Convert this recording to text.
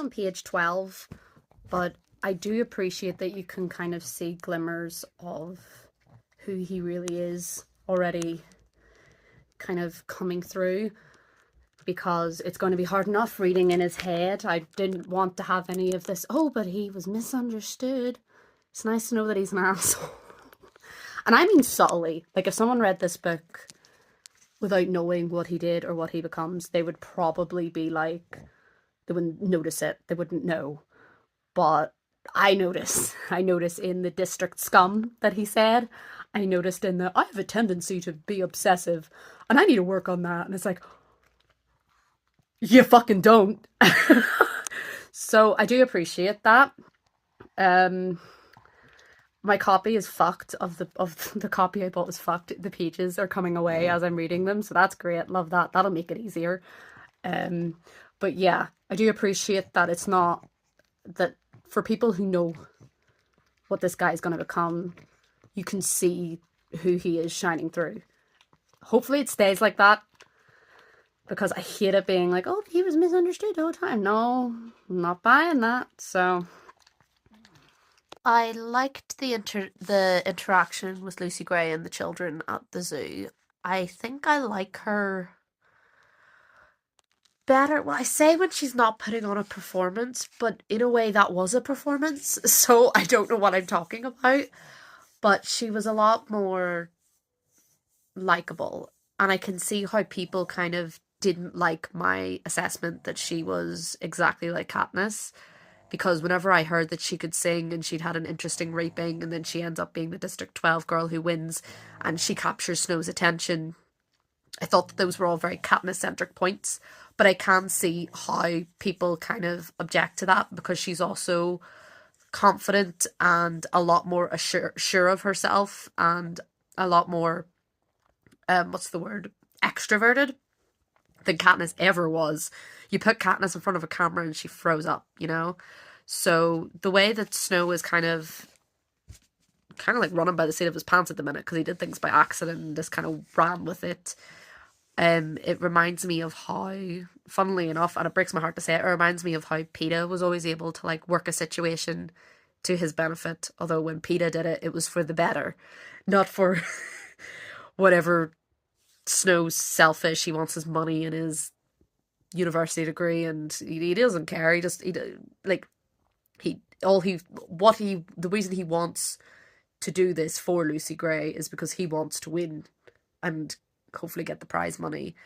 on page 12, but I do appreciate that you can kind of see glimmers of who he really is already kind of coming through, because it's going to be hard enough reading in his head. I didn't want to have any of this, oh, but he was misunderstood. It's nice to know that he's an asshole. And I mean subtly. Like, if someone read this book without knowing what he did or what he becomes, they would probably be like, they wouldn't notice it. They wouldn't know. But I notice. I notice in the district scum that he said. I noticed in the, I have a tendency to be obsessive and I need to work on that. And it's like, you fucking don't. So I do appreciate that. My copy is fucked of the copy I bought was fucked. The pages are coming away as I'm reading them, so that's great. Love that. That'll make it easier. But yeah, I do appreciate that it's not that for people who know what this guy is going to become, you can see who he is shining through. Hopefully it stays like that, because I hate it being like, oh, he was misunderstood all the time. No, I'm not buying that. So I liked the interaction with Lucy Gray and the children at the zoo. I think I like her better. Well, I say when she's not putting on a performance, but in a way that was a performance, so I don't know what I'm talking about. But she was a lot more likable, and I can see how people kind of didn't like my assessment that she was exactly like Katniss, because whenever I heard that she could sing and she'd had an interesting raping and then she ends up being the District 12 girl who wins and she captures Snow's attention, I thought that those were all very Katniss-centric points. But I can see how people kind of object to that, because she's also confident and a lot more sure of herself and a lot more, what's the word, extroverted than Katniss ever was. You put Katniss in front of a camera and she froze up, you know? So the way that Snow is kind of like running by the seat of his pants at the minute, because he did things by accident and just kind of ran with it. It reminds me of how, funnily enough, and it breaks my heart to say it, it reminds me of how Peeta was always able to like work a situation to his benefit. Although when Peeta did it, it was for the better, not for whatever. Snow's selfish. He wants his money and his university degree, and he doesn't care. Like he all he what he the reason he wants to do this for Lucy Gray is because he wants to win and hopefully get the prize money.